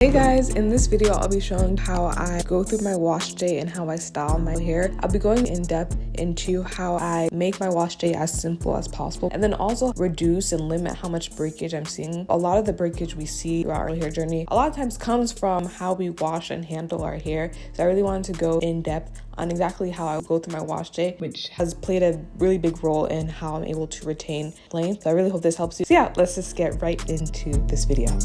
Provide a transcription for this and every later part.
Hey guys, in this video I'll be showing how I go through my wash day and how I style my hair. I'll be going in depth into how I make my wash day as simple as possible and then also reduce and limit how much breakage I'm seeing. A lot of the breakage we see throughout our hair journey a lot of times comes from how we wash and handle our hair. So I really wanted to go in depth on exactly how I go through my wash day, which has played a really big role in how I'm able to retain length. So I really hope this helps you. So yeah, let's just get right into this video.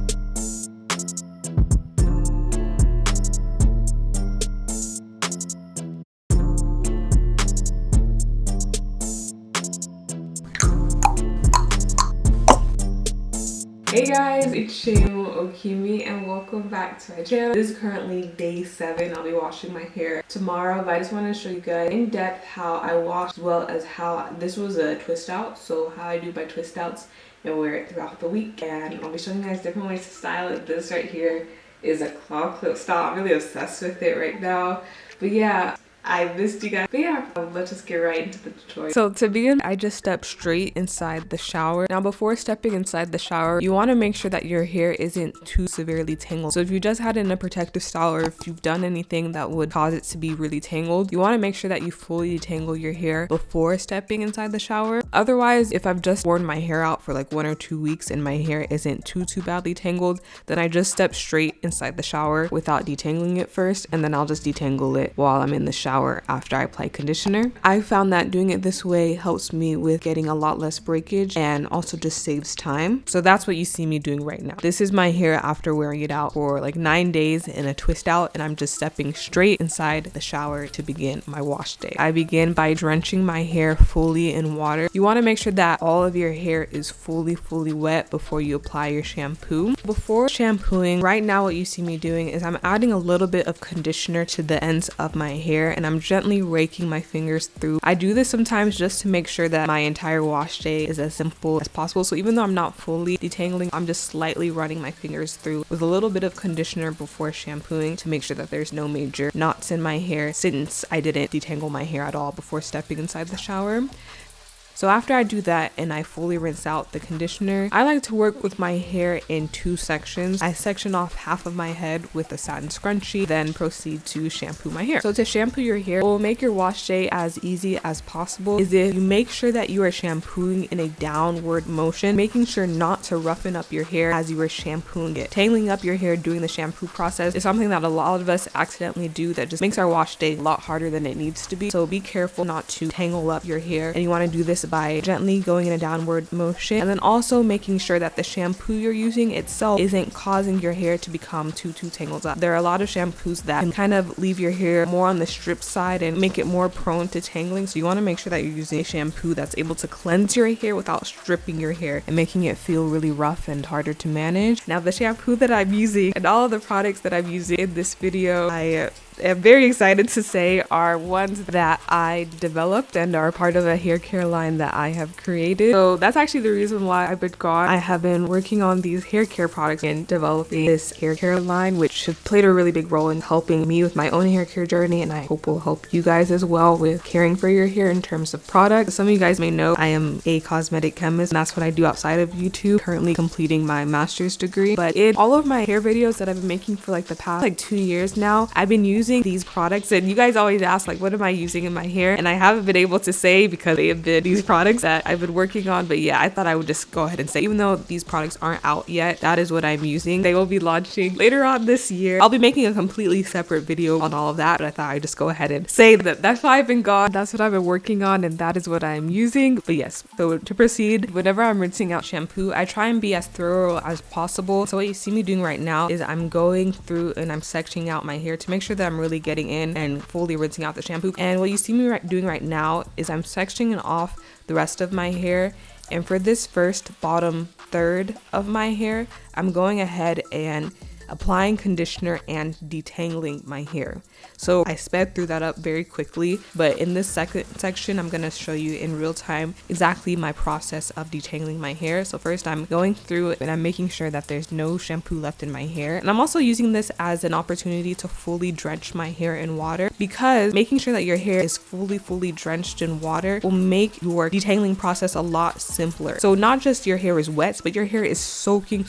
Hey guys, it's Shamo Okimi and welcome back to my channel. This is currently day 7. I'll be washing my hair tomorrow, but I just wanted to show you guys in depth how I wash as well as how this was a twist out. So how I do my twist outs and wear it throughout the week, and I'll be showing you guys different ways to style it. This right here is a claw clip style. I'm really obsessed with it right now. But yeah, I missed you guys. But yeah, let's just get right into the tutorial. So to begin, I just step straight inside the shower. Now before stepping inside the shower, you want to make sure that your hair isn't too severely tangled. So if you just had it in a protective style or if you've done anything that would cause it to be really tangled, you want to make sure that you fully detangle your hair before stepping inside the shower. Otherwise, if I've just worn my hair out for like 1 or 2 weeks and my hair isn't too badly tangled, then I just step straight inside the shower without detangling it first, and then I'll just detangle it while I'm in the shower after I apply conditioner. I found that doing it this way helps me with getting a lot less breakage and also just saves time. So that's what you see me doing right now. This is my hair after wearing it out for like 9 days in a twist out, and I'm just stepping straight inside the shower to begin my wash day. I begin by drenching my hair fully in water. You want to make sure that all of your hair is fully wet before you apply your shampoo. Before shampooing, right now what you see me doing is I'm adding a little bit of conditioner to the ends of my hair and I'm gently raking my fingers through. I do this sometimes just to make sure that my entire wash day is as simple as possible. So even though I'm not fully detangling, I'm just slightly running my fingers through with a little bit of conditioner before shampooing to make sure that there's no major knots in my hair, since I didn't detangle my hair at all before stepping inside the shower. So after I do that and I fully rinse out the conditioner, I like to work with my hair in 2 sections. I section off half of my head with a satin scrunchie, then proceed to shampoo my hair. So to shampoo your hair, what will make your wash day as easy as possible is if you make sure that you are shampooing in a downward motion, making sure not to roughen up your hair as you are shampooing it. Tangling up your hair during the shampoo process is something that a lot of us accidentally do that just makes our wash day a lot harder than it needs to be. So be careful not to tangle up your hair, and you want to do this by gently going in a downward motion, and then also making sure that the shampoo you're using itself isn't causing your hair to become too tangled up. There are a lot of shampoos that can kind of leave your hair more on the strip side and make it more prone to tangling. So you want to make sure that you're using a shampoo that's able to cleanse your hair without stripping your hair and making it feel really rough and harder to manage. Now the shampoo that I'm using and all of the products that I'm using in this video, I am very excited to say are ones that I developed and are part of a hair care line that I have created. So that's actually the reason why I've been gone. I have been working on these hair care products and developing this hair care line, which has played a really big role in helping me with my own hair care journey, and I hope will help you guys as well with caring for your hair in terms of products. Some of you guys may know I am a cosmetic chemist, and that's what I do outside of YouTube, currently completing my master's degree. But in all of my hair videos that I've been making for like the past 2 years now, I've been using these products, and you guys always ask like, what am I using in my hair? And I haven't been able to say because they have been these products that I've been working on. But yeah, I thought I would just go ahead and say, even though these products aren't out yet, that is what I'm using. They will be launching later on this year. I'll be making a completely separate video on all of that, but I thought I'd just go ahead and say that that's why I've been gone. That's what I've been working on, and that is what I'm using. But yes, so to proceed, whenever I'm rinsing out shampoo, I try and be as thorough as possible. So what you see me doing right now is I'm going through and I'm sectioning out my hair to make sure that I'm really getting in and fully rinsing out the shampoo. And what you see me doing right now is I'm sectioning off the rest of my hair, and for this first bottom third of my hair, I'm going ahead and applying conditioner and detangling my hair. So I sped through that up very quickly, but in this second section, I'm going to show you in real time exactly my process of detangling my hair. So first I'm going through it and I'm making sure that there's no shampoo left in my hair. And I'm also using this as an opportunity to fully drench my hair in water, because making sure that your hair is fully drenched in water will make your detangling process a lot simpler. So not just your hair is wet, but your hair is soaking,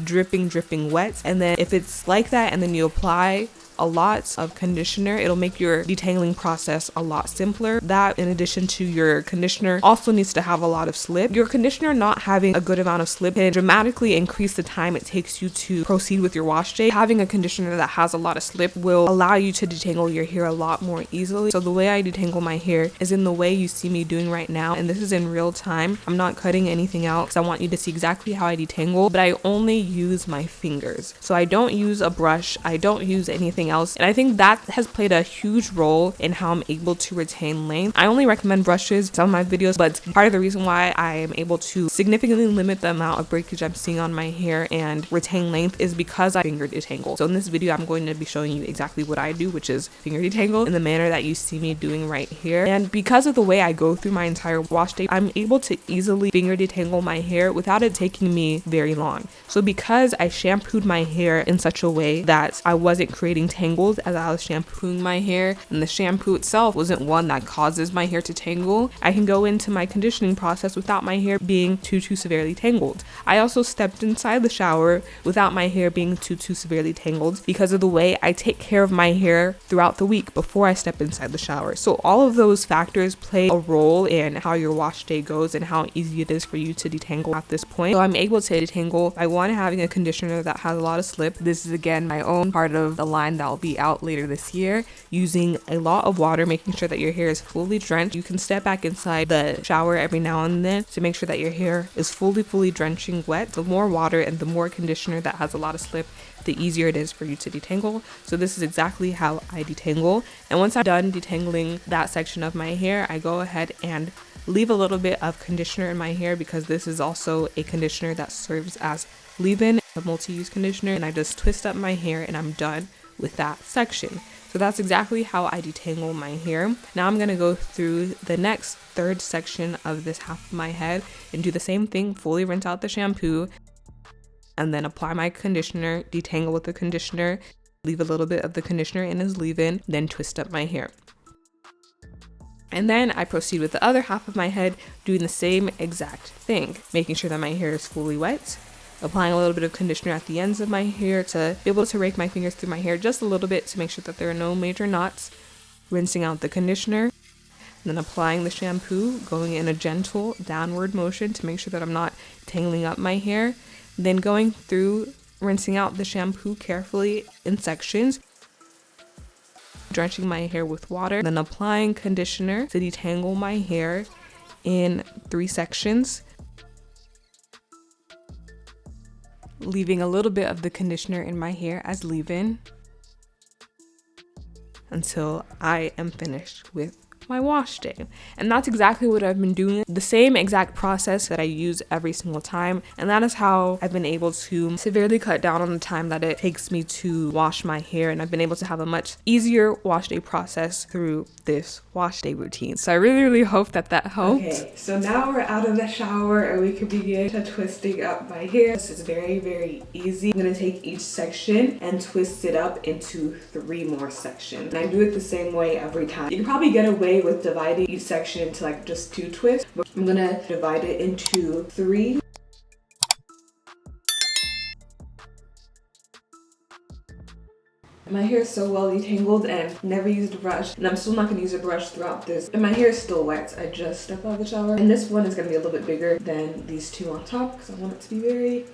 dripping detangling wet. And then if it's like that and then you apply a lot of conditioner, it'll make your detangling process a lot simpler. That, in addition to your conditioner, also needs to have a lot of slip. Your conditioner not having a good amount of slip can dramatically increase the time it takes you to proceed with your wash day. Having a conditioner that has a lot of slip will allow you to detangle your hair a lot more easily. So the way I detangle my hair is in the way you see me doing right now, and this is in real time. I'm not cutting anything out because I want you to see exactly how I detangle, but I only use my fingers. So I don't use a brush, I don't use anything else, and I think that has played a huge role in how I'm able to retain length. I only recommend brushes in some of my videos, but part of the reason why I am able to significantly limit the amount of breakage I'm seeing on my hair and retain length is because I finger detangle. So in this video, I'm going to be showing you exactly what I do, which is finger detangle in the manner that you see me doing right here. And because of the way I go through my entire wash day, I'm able to easily finger detangle my hair without it taking me very long. So because I shampooed my hair in such a way that I wasn't creating tangles as I was shampooing my hair, and the shampoo itself wasn't one that causes my hair to tangle, I can go into my conditioning process without my hair being too severely tangled. I also stepped inside the shower without my hair being too severely tangled because of the way I take care of my hair throughout the week before I step inside the shower. So all of those factors play a role in how your wash day goes and how easy it is for you to detangle at this point. So I'm able to detangle by one, having a conditioner that has a lot of slip. This is again my own part of the line that will be out later this year, using a lot of water, making sure that your hair is fully drenched. You can step back inside the shower every now and then to make sure that your hair is fully drenching wet. The more water and the more conditioner that has a lot of slip, the easier it is for you to detangle. So this is exactly how I detangle. And once I'm done detangling that section of my hair, I go ahead and leave a little bit of conditioner in my hair because this is also a conditioner that serves as leave-in, a multi-use conditioner, and I just twist up my hair and I'm done with that section. So that's exactly how I detangle my hair. Now I'm gonna go through the next third section of this half of my head and do the same thing, fully rinse out the shampoo, and then apply my conditioner, detangle with the conditioner, leave a little bit of the conditioner in as leave-in, then twist up my hair. And then I proceed with the other half of my head, doing the same exact thing, making sure that my hair is fully wet, applying a little bit of conditioner at the ends of my hair to be able to rake my fingers through my hair just a little bit to make sure that there are no major knots, rinsing out the conditioner, then applying the shampoo, going in a gentle downward motion to make sure that I'm not tangling up my hair, then going through, rinsing out the shampoo carefully in sections, drenching my hair with water, then applying conditioner to detangle my hair in 3 sections, leaving a little bit of the conditioner in my hair as leave-in until I am finished with my wash day. And that's exactly what I've been doing, the same exact process that I use every single time, and that is how I've been able to severely cut down on the time that it takes me to wash my hair, and I've been able to have a much easier wash day process through this wash day routine. So I really hope that helped. Okay, so now we're out of the shower and we can begin to twisting up my hair. This is very easy. I'm gonna take each section and twist it up into 3 more sections, and I do it the same way every time. You can probably get away with dividing each section into like just 2 twists, but I'm gonna divide it into 3. My hair is so well detangled and never used a brush, and I'm still not gonna use a brush throughout this. And my hair is still wet. I just stepped out of the shower, and this one is gonna be a little bit bigger than these 2 on top because I want it to be very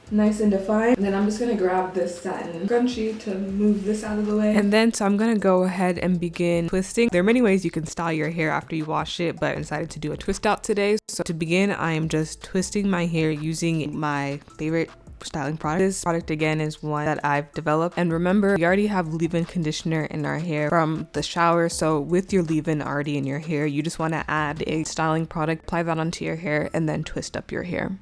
nice and defined. And then I'm just gonna grab this satin scrunchie to move this out of the way. And then so I'm gonna go ahead and begin twisting. There are many ways you can style your hair after you wash it, but I decided to do a twist out today. So to begin, I am just twisting my hair using my favorite styling product. This product again is one that I've developed, and remember, we already have leave-in conditioner in our hair from the shower, so with your leave-in already in your hair, you just want to add a styling product, apply that onto your hair, and then twist up your hair.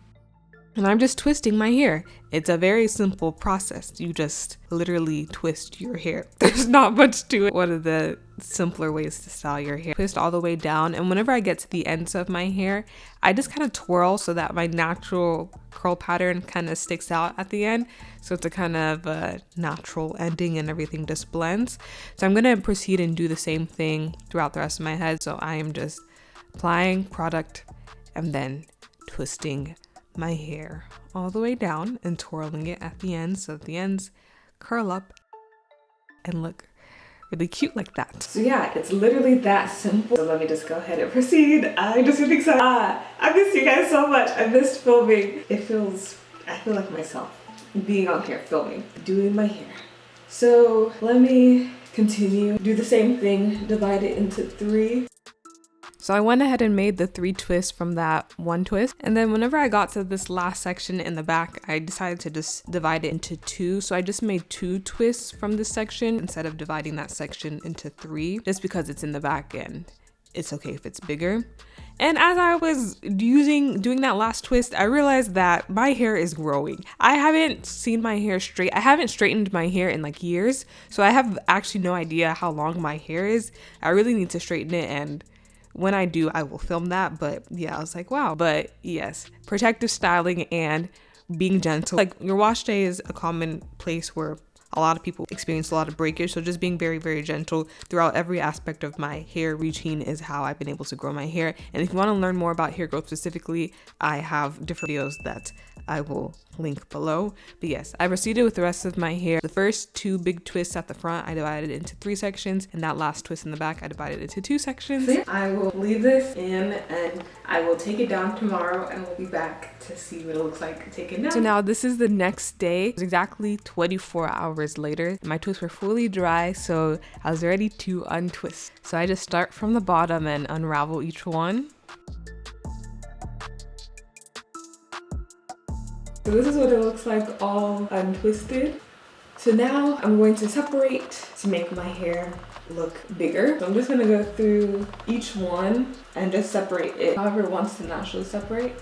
And I'm just twisting my hair. It's a very simple process. You just literally twist your hair. There's not much to it. One of the simpler ways to style your hair. Twist all the way down, and whenever I get to the ends of my hair, I just kind of twirl so that my natural curl pattern kind of sticks out at the end. So it's a kind of a natural ending and everything just blends. So I'm gonna proceed and do the same thing throughout the rest of my head. So I am just applying product and then twisting my hair all the way down and twirling it at the end so that the ends curl up and look really cute like that. So yeah, it's literally that simple. So let me just go ahead and proceed. I'm just really excited. I miss you guys so much. I missed filming. I feel like myself being on here filming, doing my hair. So let me continue, do the same thing, divide it into 3. So I went ahead and made the 3 twists from that 1 twist. And then whenever I got to this last section in the back, I decided to just divide it into 2. So I just made 2 twists from this section instead of dividing that section into 3, just because it's in the back and it's okay if it's bigger. And as I was doing that last twist, I realized that my hair is growing. I haven't seen my hair straight. I haven't straightened my hair in like years. So I have actually no idea how long my hair is. I really need to straighten it, and when I do, I will film that. But yeah, I was like, wow. But yes, protective styling and being gentle. Like, your wash day is a common place where a lot of people experience a lot of breakage. So just being very, very gentle throughout every aspect of my hair routine is how I've been able to grow my hair. And if you want to learn more about hair growth specifically, I have different videos that I will link below. But yes, I proceeded with the rest of my hair. The first 2 big twists at the front, I divided into 3 sections, and that last twist in the back, I divided into 2 sections. So I will leave this in and I will take it down tomorrow, and we'll be back to see what it looks like taken down. So now this is the next day. It's exactly 24 hours later. My twists were fully dry, so I was ready to untwist. So I just start from the bottom and unravel each one. So this is what it looks like all untwisted. So now I'm going to separate to make my hair look bigger. So I'm just gonna go through each one and just separate it however it wants to naturally separate.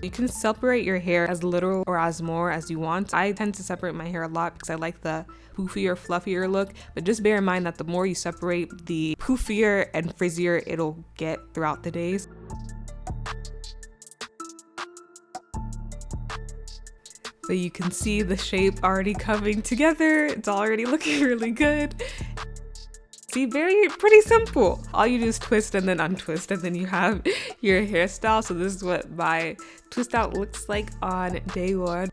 You can separate your hair as little or as more as you want. I tend to separate my hair a lot because I like the poofier, fluffier look, but just bear in mind that the more you separate, the poofier and frizzier it'll get throughout the days. So you can see the shape already coming together. It's already looking really good. See, pretty simple. All you do is twist and then untwist, and then you have your hairstyle. So this is what my twist out looks like on day 1.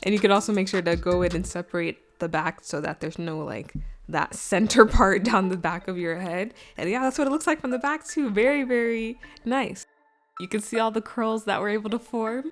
And you can also make sure to go in and separate the back so that there's no like that center part down the back of your head. And yeah, that's what it looks like from the back too. Very, very nice. You can see all the curls that we're able to form.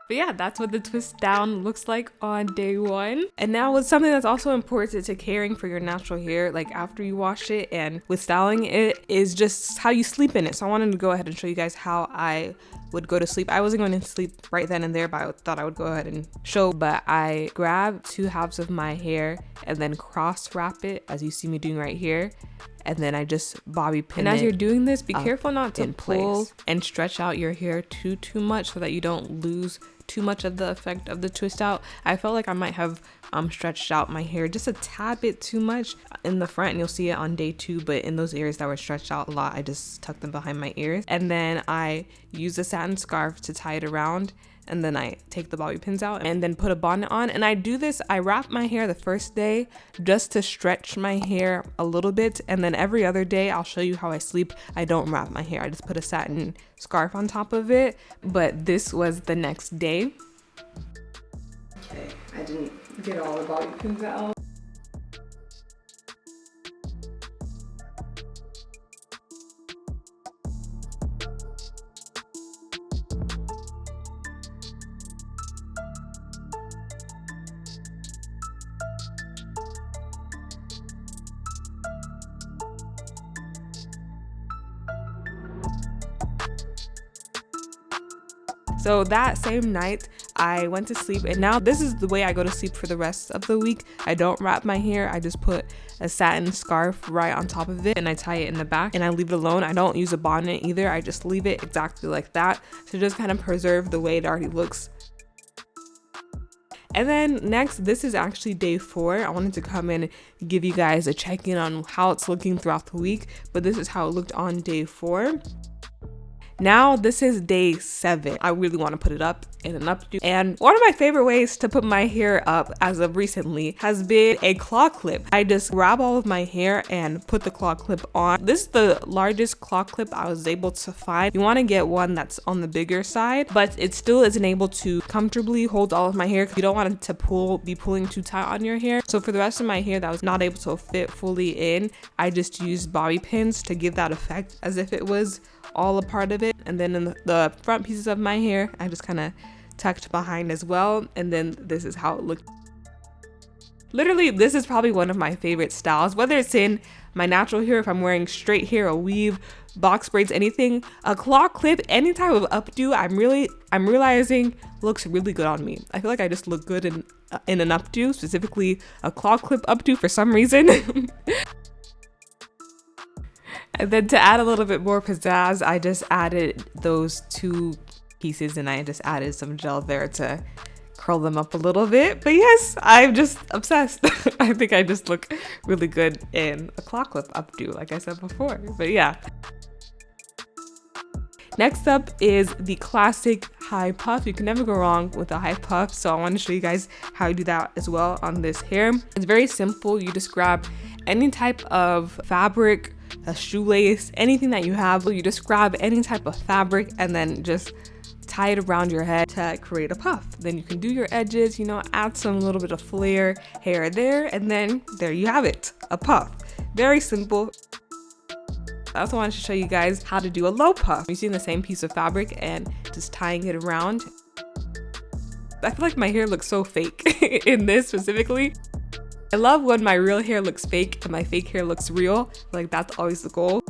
But yeah, that's what the twist down looks like on day 1. And now what's something that's also important to caring for your natural hair, like after you wash it and with styling it, is just how you sleep in it. So I wanted to go ahead and show you guys how I would go to sleep. I wasn't going to sleep right then and there, but I thought I would go ahead and show. But I grab 2 halves of my hair and then cross wrap it, as you see me doing right here. And then I just bobby pin it. And as you're doing this, be careful not to pull and stretch out your hair too much so that you don't lose too much of the effect of the twist out. I felt like I might have stretched out my hair just a tad bit too much in the front, and you'll see it on day 2, but in those areas that were stretched out a lot, I just tucked them behind my ears. And then I use a satin scarf to tie it around, and then I take the bobby pins out and then put a bonnet on. And I do this, I wrap my hair the first day just to stretch my hair a little bit, and then every other day I'll show you how I sleep. I don't wrap my hair, I just put a satin scarf on top of it. But this was the next day. Okay, I didn't get all the bobby pins out. So that same night, I went to sleep, and now this is the way I go to sleep for the rest of the week. I don't wrap my hair. I just put a satin scarf right on top of it, and I tie it in the back, and I leave it alone. I don't use a bonnet either. I just leave it exactly like that to just kind of preserve the way it already looks. And then next, this is actually day 4. I wanted to come in and give you guys a check-in on how it's looking throughout the week, but this is how it looked on day 4. Now this is day 7. I really want to put it up in an updo. And one of my favorite ways to put my hair up as of recently has been a claw clip. I just grab all of my hair and put the claw clip on. This is the largest claw clip I was able to find. You want to get one that's on the bigger side, but it still isn't able to comfortably hold all of my hair. You don't want it to be pulling too tight on your hair. So for the rest of my hair that was not able to fit fully in, I just used bobby pins to give that effect as if it was all a part of it. And then in the front pieces of my hair, I just kind of tucked behind as well. And then this is how it looked. Literally, this is probably one of my favorite styles, whether it's in my natural hair, if I'm wearing straight hair, a weave, box braids, anything, a claw clip, any type of updo, I'm realizing looks really good on me. I feel like I just look good in an updo, specifically a claw clip updo for some reason. And then to add a little bit more pizzazz, I just added those 2 pieces and I just added some gel there to curl them up a little bit. But yes, I'm just obsessed. I think I just look really good in a claw clip updo, like I said before. But yeah. Next up is the classic high puff. You can never go wrong with a high puff. So I want to show you guys how I do that as well on this hair. It's very simple. You just grab any type of fabric, a shoelace, anything that you have. You just grab any type of fabric and then just tie it around your head to create a puff. Then you can do your edges, you know, add some little bit of flare hair there, and then there you have it, a puff. Very simple. I also wanted to show you guys how to do a low puff. Using the same piece of fabric and just tying it around. I feel like my hair looks so fake in this specifically. I love when my real hair looks fake and my fake hair looks real. Like, that's always the goal.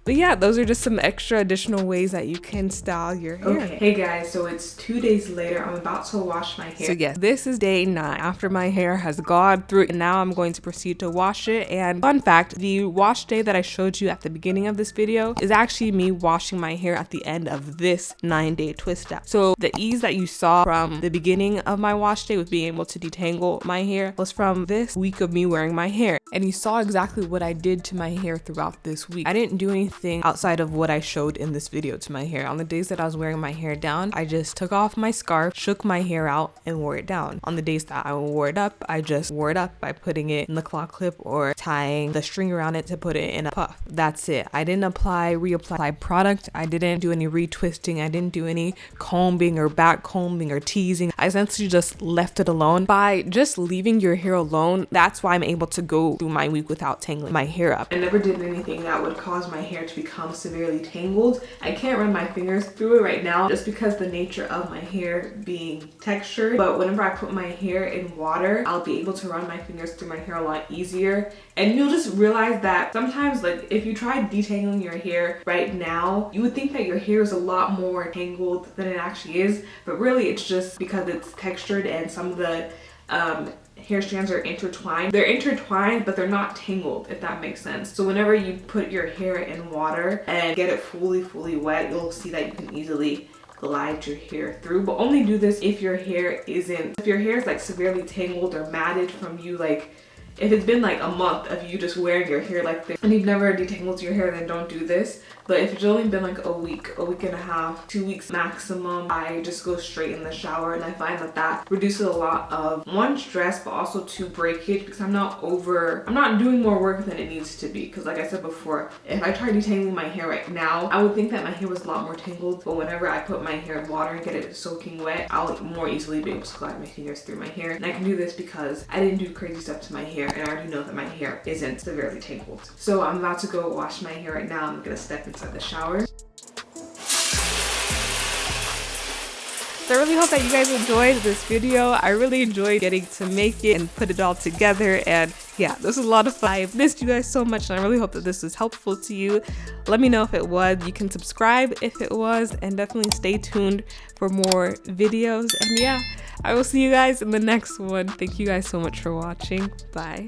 But yeah, those are just some extra additional ways that you can style your hair. Okay, hey guys, so it's 2 days later. I'm about to wash my hair. So yes, this is day 9 after my hair has gone through, and now I'm going to proceed to wash it. And fun fact, the wash day that I showed you at the beginning of this video is actually me washing my hair at the end of this 9-day twist out. So the ease that you saw from the beginning of my wash day with being able to detangle my hair was from this week of me wearing my hair. And you saw exactly what I did to my hair throughout this week. I didn't do anything outside of what I showed in this video to my hair. On the days that I was wearing my hair down, I just took off my scarf, shook my hair out, and wore it down. On the days that I wore it up, I just wore it up by putting it in the claw clip or tying the string around it to put it in a puff. That's it. I didn't reapply product. I didn't do any retwisting. I didn't do any combing or back combing or teasing. I essentially just left it alone. By just leaving your hair alone, that's why I'm able to go through my week without tangling my hair up. I never did anything that would cause my hair to become severely tangled. I can't run my fingers through it right now just because the nature of my hair being textured, but whenever I put my hair in water, I'll be able to run my fingers through my hair a lot easier. And you'll just realize that sometimes, like, if you try detangling your hair right now, you would think that your hair is a lot more tangled than it actually is, but really it's just because it's textured and some of the hair strands are intertwined. They're intertwined, but they're not tangled, if that makes sense. So whenever you put your hair in water and get it fully wet, you'll see that you can easily glide your hair through. But only do this if your hair is like severely tangled or matted from you, like if it's been like a month of you just wearing your hair like this and you've never detangled your hair, then don't do this. But if it's only been like a week and a half, 2 weeks maximum, I just go straight in the shower, and I find that that reduces a lot of, 1, stress, but also 2, breakage, because I'm not doing more work than it needs to be. Because like I said before, if I tried detangling my hair right now, I would think that my hair was a lot more tangled, but whenever I put my hair in water and get it soaking wet, I'll more easily be able to glide my fingers through my hair. And I can do this because I didn't do crazy stuff to my hair, and I already know that my hair isn't severely tangled. So I'm about to go wash my hair right now. I'm gonna step inside the shower. So I really hope that you guys enjoyed this video. I really enjoyed getting to make it and put it all together, and yeah, this was a lot of fun. I've missed you guys so much, and I really hope that this was helpful to you. Let me know if it was. You can subscribe if it was, and definitely stay tuned for more videos. And yeah, I will see you guys in the next one. Thank you guys so much for watching. Bye.